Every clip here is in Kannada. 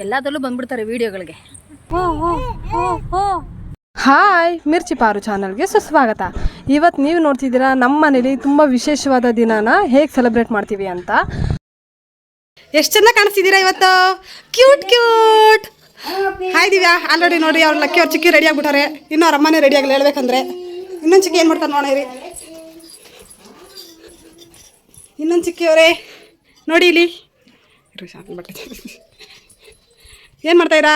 ಎಲ್ಲದರಲ್ಲೂ ಬಂದ್ಬಿಡ್ತಾರೆ ವಿಡಿಯೋಗಳಿಗೆ. ಹಾಯ್, ಮಿರ್ಚಿ ಪಾರು ಚಾನಲ್ಗೆ ಸುಸ್ವಾಗತ. ಇವತ್ತು ನೀವು ನೋಡ್ತಿದ್ದೀರಾ ನಮ್ಮ ಮನೇಲಿ ತುಂಬ ವಿಶೇಷವಾದ ದಿನಾನ ಹೇಗೆ ಸೆಲೆಬ್ರೇಟ್ ಮಾಡ್ತೀವಿ ಅಂತ. ಎಷ್ಟು ಚೆನ್ನಾಗಿ ಕಾಣಿಸ್ತಿದ್ದೀರಾ ಇವತ್ತು, cute cute. Hi Divya, already ನೋಡಿ ಅವ್ರು ಲಕ್ಕಿ ಅವ್ರು ಚಿಕ್ಕಿ ರೆಡಿ ಆಗ್ಬಿಟ್ಟಾರೆ. ಇನ್ನೂ ಅವ್ರ ಅಮ್ಮನೇ ರೆಡಿ ಆಗಲಿ ಹೇಳ್ಬೇಕಂದ್ರೆ. ಇನ್ನೊಂದು ಚಿಕ್ಕಿ ಏನು ಮಾಡ್ತಾರೆ ನೋಡಿರಿ, ಇನ್ನೊಂದು ಚಿಕ್ಕಿಯವರೇ ನೋಡಿ ಇಲ್ಲಿ ಏನು ಮಾಡ್ತಾಯಿರಾ?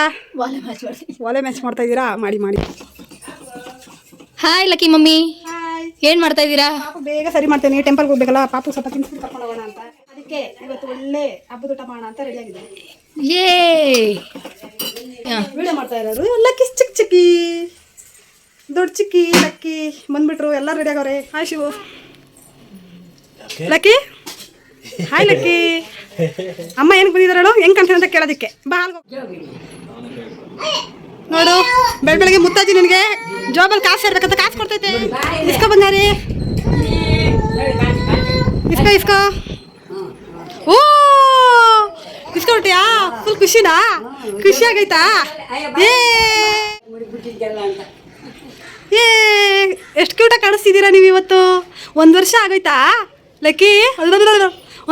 ವಾಲೆ ಮ್ಯಾಚ್ ಮಾಡ್ತಾ ಇದ್ದೀರಾ? ಮಾಡಿ ಮಾಡಿ. ಹಾಯ್ ಲಕ್ಕಿ ಮಮ್ಮಿ, ಏನು ಮಾಡ್ತಾ ಇದ್ದೀರಾ? ಪಾಪು ಬೇಗ ಸರಿ ಮಾಡ್ತೇನೆ, ಟೆಂಪಲ್ಗೆ ಹೋಗ್ಬೇಕಲ್ಲ, ಪಾಪು ಸ್ವಲ್ಪ ತಿನ್ಸ್ಕೊಂಡು ಕರ್ಕೊಂಡು ಹೋಗೋಣ ಅಂತ. ಅದಕ್ಕೆ ಇವತ್ತು ಒಳ್ಳೆ ಹಬ್ಬದ ಊಟ ಮಾಡೋಣ ಅಂತ ರೆಡಿ ಆಗಿದೆ. ವಿಡಿಯೋ ಮಾಡ್ತಾ ಇರೋರು ಲಕ್ಕಿ ಚಿಕ್ಕ ಚಿಕ್ಕಿ, ದೊಡ್ಡ ಚಿಕ್ಕಿ ಲಕ್ಕಿ ಬಂದ್ಬಿಟ್ರು, ಎಲ್ಲ ರೆಡಿ ಆಗವ್ರೆ. Hi Shivu, Lucky hi Lucky. ಅಮ್ಮ ಏನಕ್ಕೆ ಬಂದಿದ್ದಾರೋ ಹೆಂಗೆ ಕಾಣ್ತೀನಿ ಅಂತ ಕೇಳೋದಕ್ಕೆ. ಬಾ ನೋಡು, ಬೆಳಗ್ಗೆ ಮುತ್ತಾಜಿ ನಿನಗೆ ಜಾಬಲ್ಲಿ ಕಾಸು ಸೇರ್ಬೇಕಂತ ಕಾಸು ಕೊಡ್ತೈತೆ. ಇಸ್ಕೋ ಬಂಗಾರಿ, ಇಸ್ಕೋ ಇಸ್ಕೋ. ಓ ಇಸ್ಕೊಟ್ಟಿಯಾ? ಫುಲ್ ಖುಷಿನಾ? ಖುಷಿ ಆಗೈತಾ? ಏ ಎಷ್ಟು ಕ್ಯೂಟಾಗಿ ಕಾಣಿಸ್ತಿದ್ದೀರಾ ನೀವು ಇವತ್ತು. 1 ವರ್ಷ ಆಗೋಯ್ತಾ ಲಕ್ಕಿ?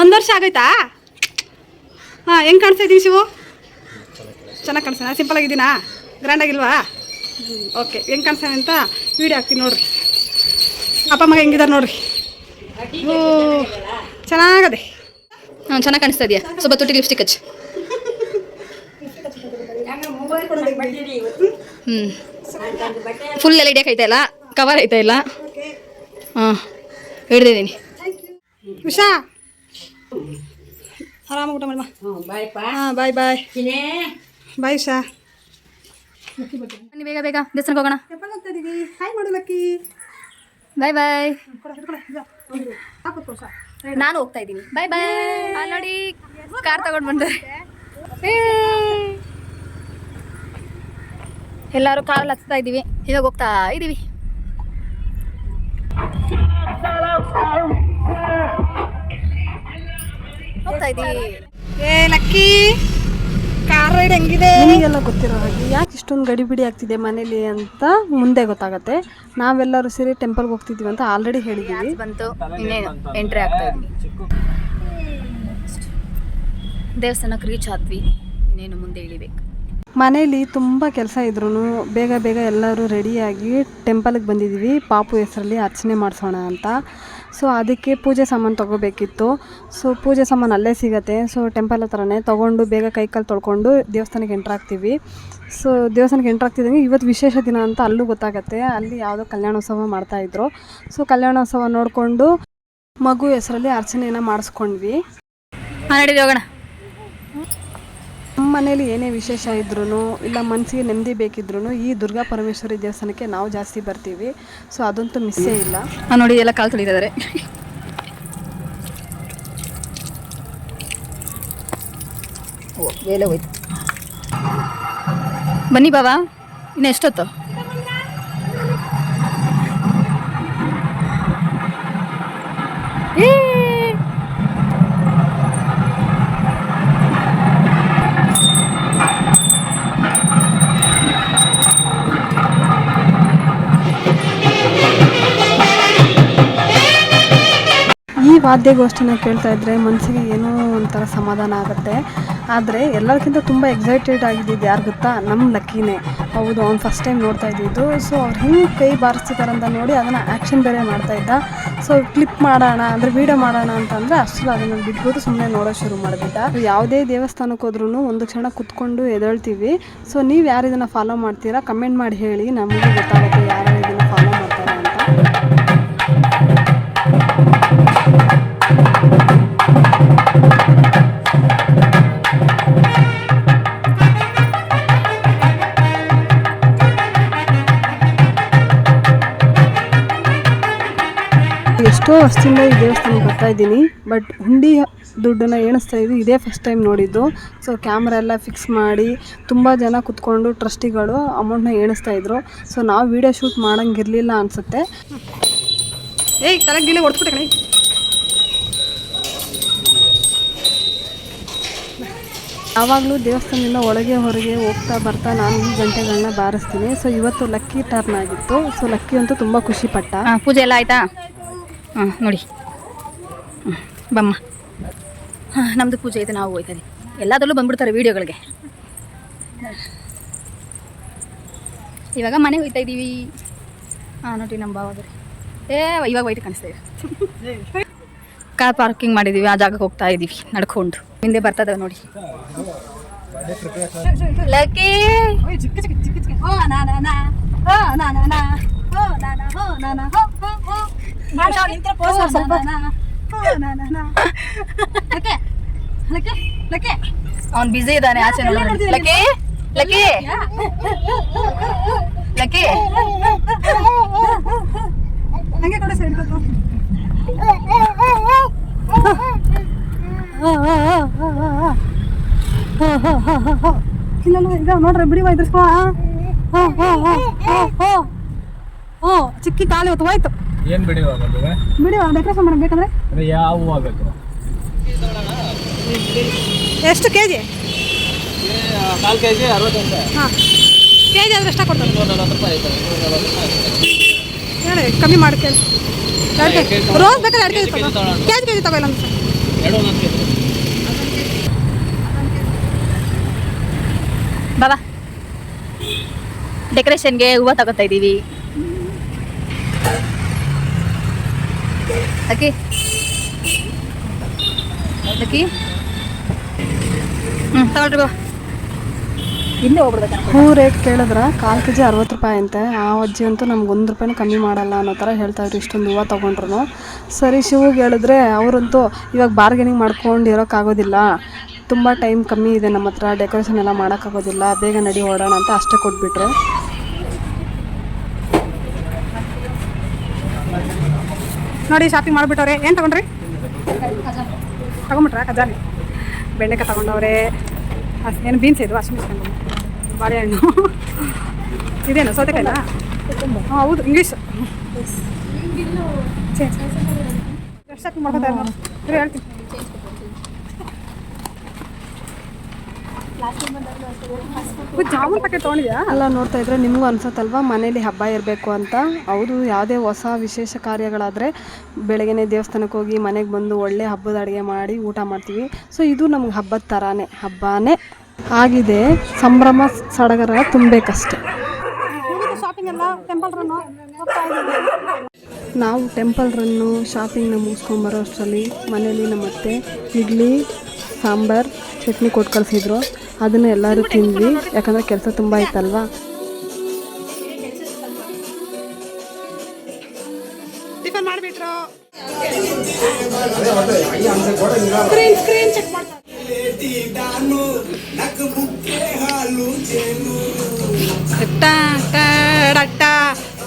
1 ವರ್ಷ ಆಗೋಯ್ತಾ? ಹಾಂ, ಹೆಂಗೆ ಕಾಣಿಸ್ತಾ ಇದ್ದೀವಿ ಶಿವು? ಚೆನ್ನಾಗಿ ಕಾಣಿಸ್ತಾನೆ? ಸಿಂಪಲ್ ಆಗಿದ್ದೀನಾ? ಗ್ರ್ಯಾಂಡ್ ಆಗಿಲ್ವಾ? ಓಕೆ, ಹೆಂಗೆ ಕಾಣಿಸ್ತಾನೆ ಅಂತ ವೀಡಿಯೋ ಹಾಕ್ತೀನಿ ನೋಡ್ರಿ. ಅಪ್ಪ ಮಗ ಹೆಂಗಿದ್ದಾರೆ ನೋಡ್ರಿ. ಓ ಚೆನ್ನಾಗದೆ. ಹಾಂ, ಚೆನ್ನಾಗಿ ಕಾಣಿಸ್ತಾ ಇದೆಯಾ? ಸ್ವಲ್ಪ ತುಟಿ ಲಿಪ್ಸ್ಟಿಕ್ ಹಚ್ಚಿ. ಫುಲ್ ಎಲ್ ಹಿಡಿಯಕ್ಕೆ ಐತಾ ಇಲ್ಲ, ಕವರ್ ಐತಾ ಇಲ್ಲ. ಹಾಂ, ಹಿಡ್ದಿದ್ದೀನಿ. ಉಷಾ ಆರಾಮಾಗಿ ಊಟ ಮಾಡಮ್ಮ. ಹಾಂ, ಬಾಯ್ ಬಾಯ್ ಬಾಯ್ ಉಷಾ. ಬನ್ನಿ ಬೇಗ ಬೇಗ ದೇವಸ್ಥಾನಕ್ಕೆ ಹೋಗೋಣ. ಹಾಯ್ ಮಾಡು ಲಕ್ಕಿ. ಬಾಯ್ ಬಾಯ್. ನಾನು ಹೋಗ್ತಾ ಇದ್ದೀನಿ. ಬಾಯ್ ಬಾಯ್. ನೋಡಿ ಕಾರ್ ತಗೊಂಡು ಬಂದರೆ ಎಲ್ಲರೂ ಕಾರಲ್ಲಿ ಹತ್ತಾ ಇದ್ದೀವಿ. ಇವಾಗ ಹೋಗ್ತಾ ಇದ್ದೀವಿ. ಹೋಗ್ತಾ ಇದ್ದೀವಿ. ಏ ಲಕ್ಕಿ, ಕಾರ್ ರೈಡ್ ಹೆಂಗಿದೆ? ನಿಮಗೆಲ್ಲ ಗೊತ್ತಿರೋ ಹಾಗೆ ಯಾಕೆ ಇಷ್ಟೊಂದು ಗಡಿಬಿಡಿ ಆಗ್ತಿದೆ ಮನೇಲಿ ಅಂತ ಮುಂದೆ ಗೊತ್ತಾಗತ್ತೆ. ನಾವೆಲ್ಲರೂ ಸೇರಿ ಟೆಂಪಲ್ಗೆ ಹೋಗ್ತಿದ್ದೀವಿ ಅಂತ ಆಲ್ರೆಡಿ ಹೇಳಿದ್ದೀವಿ. ಬಂತು, ಇನ್ನೇನು ಎಂಟ್ರಿ ಆಗ್ತಾ ಇದ್ವಿ. ದೇವಸ್ಥಾನಕ್ಕೆ ರೀಚ್ ಆದ್ವಿ, ಇನ್ನೇನು ಮುಂದೆ ಇಳಿಬೇಕು. ಮನೇಲಿ ತುಂಬ ಕೆಲಸ ಇದ್ರೂ ಬೇಗ ಬೇಗ ಎಲ್ಲರೂ ರೆಡಿಯಾಗಿ ಟೆಂಪಲ್ಗೆ ಬಂದಿದ್ದೀವಿ. ಪಾಪು ಹೆಸರಲ್ಲಿ ಅರ್ಚನೆ ಮಾಡಿಸೋಣ ಅಂತ. ಸೊ ಅದಕ್ಕೆ ಪೂಜೆ ಸಾಮಾನು ತೊಗೋಬೇಕಿತ್ತು. ಸೊ ಪೂಜೆ ಸಾಮಾನು ಅಲ್ಲೇ ಸಿಗುತ್ತೆ. ಸೊ ಟೆಂಪಲ್ ಹತ್ರನೇ ತೊಗೊಂಡು ಬೇಗ ಕೈಕಾಲು ತೊಳ್ಕೊಂಡು ದೇವಸ್ಥಾನಕ್ಕೆ ಎಂಟ್ರಾಗ್ತೀವಿ. ಸೊ ದೇವಸ್ಥಾನಕ್ಕೆ ಎಂಟ್ರಾಗ್ತಿದ್ದಂಗೆ ಇವತ್ತು ವಿಶೇಷ ದಿನ ಅಂತ ಅಲ್ಲೂ ಗೊತ್ತಾಗುತ್ತೆ. ಅಲ್ಲಿ ಯಾವುದೋ ಕಲ್ಯಾಣೋತ್ಸವ ಮಾಡ್ತಾಯಿದ್ರು. ಸೊ ಕಲ್ಯಾಣೋತ್ಸವ ನೋಡಿಕೊಂಡು ಮಗು ಹೆಸರಲ್ಲಿ ಅರ್ಚನೆಯನ್ನು ಮಾಡಿಸ್ಕೊಂಡ್ವಿ. ನಡೀರಿ ಹೋಗೋಣ. ನಮ್ಮ ಮನೇಲಿ ಏನೇ ವಿಶೇಷ ಇದ್ರೂ ಇಲ್ಲ ಮನಸ್ಸಿಗೆ ನೆಮ್ಮದಿ ಬೇಕಿದ್ರೂ ಈ ದುರ್ಗಾ ಪರಮೇಶ್ವರಿ ದೇವಸ್ಥಾನಕ್ಕೆ ನಾವು ಜಾಸ್ತಿ ಬರ್ತೀವಿ. ಸೊ ಅದಂತೂ ಮಿಸ್ಸೇ ಇಲ್ಲ. ನೋಡಿ ಎಲ್ಲ ಕಾಲು ತೊಳಿತಿದ್ದಾರೆ. ಓ ಬೇಲೆ ಹೋಯ್ತು. ಬನ್ನಿ ಬಾಬಾ, ಇನ್ನು ಎಷ್ಟೊತ್ತು? ಈ ವಾದ್ಯಗೋಷ್ಠಿನ ಕೇಳ್ತಾ ಇದ್ದರೆ ಮನಸ್ಸಿಗೆ ಏನೋ ಒಂಥರ ಸಮಾಧಾನ ಆಗುತ್ತೆ. ಆದರೆ ಎಲ್ಲರಿಗಿಂತ ತುಂಬ ಎಕ್ಸೈಟೆಡ್ ಆಗಿದ್ದು ಯಾರು ಗೊತ್ತಾ? ನಮ್ಮ ಲಕ್ಕಿನೇ. ಹೌದು, ಅವ್ನು ಫಸ್ಟ್ ಟೈಮ್ ನೋಡ್ತಾ ಇದ್ದಿದ್ದು. ಸೊ ಅವ್ರು ಹೆಂಗೆ ಕೈ ಬಾರಿಸ್ತಿದ್ದಾರಂತ ನೋಡಿ ಅದನ್ನು ಆ್ಯಕ್ಷನ್ ಬೇರೆ ಮಾಡ್ತಾಯಿದ್ದ. ಸೊ ಕ್ಲಿಪ್ ಮಾಡೋಣ ಅಂದರೆ ವೀಡಿಯೋ ಮಾಡೋಣ ಅಂತಂದರೆ ಅಷ್ಟು ಅದನ್ನು ಬಿಟ್ಬಿಟ್ಟು ಸುಮ್ಮನೆ ನೋಡೋ ಶುರು ಮಾಡಿಬಿಟ್ಟ. ಯಾವುದೇ ದೇವಸ್ಥಾನಕ್ಕೆ ಹೋದ್ರೂ ಒಂದು ಕ್ಷಣ ಕುತ್ಕೊಂಡು ಎದ್ದೇಳ್ತೀವಿ. ಸೊ ನೀವು ಯಾರು ಇದನ್ನು ಫಾಲೋ ಮಾಡ್ತೀರಾ ಕಮೆಂಟ್ ಮಾಡಿ ಹೇಳಿ, ನಮಗೆ ಗೊತ್ತಾಗುತ್ತೆ ಯಾರು ಇದನ್ನು ಫಾಲೋ ಮಾಡ್ತಾರೆ ಅಂತ. ಎಷ್ಟೋ ವರ್ಷದಿಂದ ಈ ದೇವಸ್ಥಾನಕ್ಕೆ ಬರ್ತಾ ಇದ್ದೀನಿ, ಬಟ್ ಹುಂಡಿ ದುಡ್ಡನ್ನು ಎಣಿಸ್ತಾ ಇದ್ದು ಇದೇ ಫಸ್ಟ್ ಟೈಮ್ ನೋಡಿದ್ದು. ಸೊ ಕ್ಯಾಮ್ರಾ ಎಲ್ಲ ಫಿಕ್ಸ್ ಮಾಡಿ ತುಂಬ ಜನ ಕುತ್ಕೊಂಡು ಟ್ರಸ್ಟಿಗಳು ಅಮೌಂಟ್ನ ಎಣಿಸ್ತಾ ಇದ್ರು. ಸೊ ನಾವು ವೀಡಿಯೋ ಶೂಟ್ ಮಾಡೋಂಗಿರಲಿಲ್ಲ ಅನಿಸುತ್ತೆ. ಏಯ್ ತಲೆಗೆ ಗಿಲೆ ಹೊಡ್ಸ್ಬಿಟ್ಟೆ ಕಣೆ. ಆವಾಗಲೂ ದೇವಸ್ಥಾನದಿಂದ ಒಳಗೆ ಹೊರಗೆ ಹೋಗ್ತಾ ಬರ್ತಾ ನಾನು ಈ ಗಂಟೆಗಳನ್ನ ಬಾರಿಸ್ತೀನಿ. ಸೊ ಇವತ್ತು ಲಕ್ಕಿ ಟರ್ನ್ ಆಗಿತ್ತು. ಸೊ ಲಕ್ಕಿ ಅಂತೂ ತುಂಬ ಖುಷಿಪಟ್ಟ. ಪೂಜೆ ಎಲ್ಲ ಆಯಿತಾ? ನೋಡಿ ಬಮ್ಮ. ನಮ್ಮದು ಪೂಜೆ ಇದೆ, ನಾವು ಹೋಯ್ತದೆ. ಎಲ್ಲದರಲ್ಲೂ ಬಂದ್ಬಿಡ್ತಾರೆ ವೀಡಿಯೋಗಳಿಗೆ. ಇವಾಗ ಮನೆಗೆ ಹೋಗ್ತಾ ಇದ್ದೀವಿ. ನೋಡಿ ನಮ್ಮ ಬಾವಾದ್ರೆ ಇವಾಗ ಹೋಯ್ತು ಕಾಣಿಸ್ತಾ ಇದೆ. ಕಾರ್ ಪಾರ್ಕಿಂಗ್ ಮಾಡಿದ್ದೀವಿ, ಆ ಜಾಗಕ್ಕೆ ಹೋಗ್ತಾ ಇದ್ದೀವಿ ನಡ್ಕೊಂಡು. ಹಿಂದೆ ಬರ್ತದ ನೋಡಿ ಲಕ್ಕಿ. ಅವ್ನು ಬಿಸಿ ಇದ್ದಾನೆ ಆಚೆ. ಲಕ್ಕಿ ಲಕ್ಕಿ ಲಕ್ಕಿ ಹಂಗೆ ಕೊಡ ಸೈಡ್ ಈಗ ನೋಡ್ರಿ ಬಿಡಿ ಇದ್ರಿಸ್ಕೊ. ಚಿಕ್ಕಿ ಕಾಲು ಇವತ್ತು ಹೋಯ್ತು. ಏನ್ ಬಿಡಿವಾ ಡೆಕೋರೇಷನ್ ಮಾಡಕ್ ಬೇಕಂದ್ರೆ ಯಾವ ಹೂವು ಬೇಕು? ಎಷ್ಟು ಕೆಜಿ? 4 kg 60 ಹಾಂ, ಕೆಜಿ ಆದ್ರೆ ಎಷ್ಟ ಕೊಡ್ತಾರೆ? 240 ರೂಪಾಯಿ ಹೇಳಿ ಕಮ್ಮಿ ಮಾಡಿ ಕೇಳಿ. ರೋಸ್ ಬೇಕಾದ್ರೆ 2 kg ತಗೋ. ಕೆಜಿ ತಗೋಲ್ಲ ಅಂತ 2 kg. ಬಾಬಾ ಡೆಕೋರೇಷನ್ಗೆ ಹೂವು ತಗೋತಾ ಇದ್ದೀವಿ. ಲಕ್ಕಿ ಲಕ್ಕಿ ತಗೊಳ್ರಿ ಬಾಬಾ. ಹಿಂದೆ ಹೋಗ್ಬಿಡ್ಬೇಕು. ಹೂ ರೇಟ್ ಕೇಳಿದ್ರೆ 4 kg 60 ರೂಪಾಯಿ ಅಂತೆ. ಆ ಅಜ್ಜಿ ಅಂತೂ ನಮ್ಗೆ 1 ರೂಪಾಯಿನೂ ಕಮ್ಮಿ ಮಾಡಲ್ಲ ಅನ್ನೋ ಥರ ಹೇಳ್ತಾಯಿದ್ರು ಇಷ್ಟೊಂದು ಹೂವು ತೊಗೊಂಡ್ರು. ಸರಿ ಶಿವಿಗೆ ಹೇಳಿದ್ರೆ ಅವರಂತೂ ಇವಾಗ ಬಾರ್ಗೇನಿಂಗ್ ಮಾಡ್ಕೊಂಡಿರೋಕ್ಕಾಗೋದಿಲ್ಲ, ತುಂಬ ಟೈಮ್ ಕಮ್ಮಿ ಇದೆ ನಮ್ಮ ಹತ್ರ, ಡೆಕೋರೇಷನ್ ಎಲ್ಲ ಮಾಡೋಕ್ಕಾಗೋದಿಲ್ಲ, ಬೇಗ ನಡಿ ಓಡೋಣ ಅಂತ ಅಷ್ಟೇ ಕೊಟ್ಬಿಟ್ರು. ನೋಡಿ ಶಾಪಿಂಗ್ ಮಾಡಿಬಿಟ್ಟವ್ರೆ. ಏನು ತಗೊಂಡ್ರಿ? ತಗೊಂಬಿಟ್ರ ಖಜಾನೆ? ಬೆಂಡೆಕಾಯಿ ತಗೊಂಡವ್ರೆ. ಏನು ಬೀನ್ಸ್ ಇದು ಹಸಿಮೆಣಸಿನಕಾಯಿ, ಬಾಳೆಹಣ್ಣು, ಇದೇನು ಸೌತೆಕಾಯಿಲ್ಲ? ಹಾಂ ಹೌದು, ಇಂಗ್ಲೀಷ್. ಎಷ್ಟು ಶಾಪಿಂಗ್ ಮಾಡ್ಕೊತಾರೆ ನೋಡಿ ಹೇಳ್ತೀನಿ. ಜಾಮೂನ್ ಪ್ಯಾಕೆಟ್ ತೊಗೊಂಡಿದ್ಯಾ? ಎಲ್ಲ ನೋಡ್ತಾ ಇದ್ರೆ ನಿಮಗೂ ಅನ್ಸತ್ತಲ್ವಾ ಮನೇಲಿ ಹಬ್ಬ ಇರಬೇಕು ಅಂತ. ಹೌದು, ಯಾವುದೇ ಹೊಸ ವಿಶೇಷ ಕಾರ್ಯಗಳಾದರೆ ಬೆಳಗ್ಗೆನೇ ದೇವಸ್ಥಾನಕ್ಕೆ ಹೋಗಿ ಮನೆಗೆ ಬಂದು ಒಳ್ಳೆ ಹಬ್ಬದ ಅಡುಗೆ ಮಾಡಿ ಊಟ ಮಾಡ್ತೀವಿ. ಸೊ ಇದು ನಮ್ಗೆ ಹಬ್ಬದ ಥರನೇ, ಹಬ್ಬನೇ ಆಗಿದೆ. ಸಂಭ್ರಮ ಸಡಗರ ತುಂಬಬೇಕಷ್ಟೆ. ಶಾಪಿಂಗ್ ಎಲ್ಲ ಟೆಂಪಲ್ ರನ್ನು ನಾವು ಟೆಂಪಲ್ ರನ್ನು ಶಾಪಿಂಗ್ನ ಮುಗಿಸ್ಕೊಂಬರೋ ಅಷ್ಟರಲ್ಲಿ ಮನೇಲಿ ನಮ್ಮ ಅತ್ತೆ ಇಡ್ಲಿ ಸಾಂಬಾರು ಚಟ್ನಿ ಕೊಟ್ಟು ಕಳಿಸಿದ್ರು. ಅದನ್ನು ಎಲ್ಲರೂ ತಿಂದ್ವಿ, ಯಾಕಂದರೆ ಕೆಲಸ ತುಂಬ ಇತ್ತಲ್ವಾ. ಟಿಫನ್ ಮಾಡಿಬಿಟ್ರು. ಸ್ಕ್ರೀನ್ ಚೆಕ್ ಮಾಡ್ತಾರೆ.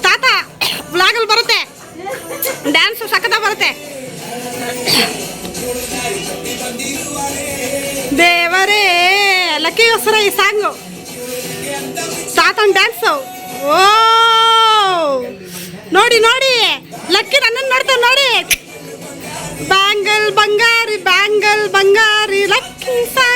ತಾತ ವ್ಲಾಗಲ್ಲಿ ಬರುತ್ತೆ, ಡ್ಯಾನ್ಸ್ ಸಖತ್ತ ಬರುತ್ತೆ. ದೇವರೇ ಲಕ್ಕಿಗೋಸ್ಕರ ಈ ಸಾಂಗು, ತಾತನ ಡ್ಯಾನ್ಸು. ಓ ನೋಡಿ ನೋಡಿ, ಲಕ್ಕಿ ನನ್ನನ್ನು ನೋಡ್ತಾನೆ ನೋಡಿ. ಬ್ಯಾಂಗಲ್ ಬಂಗಾರಿ, ಬ್ಯಾಂಗಲ್ ಬಂಗಾರಿ, ಲಕ್ಕಿ ಸಾಂಗ್.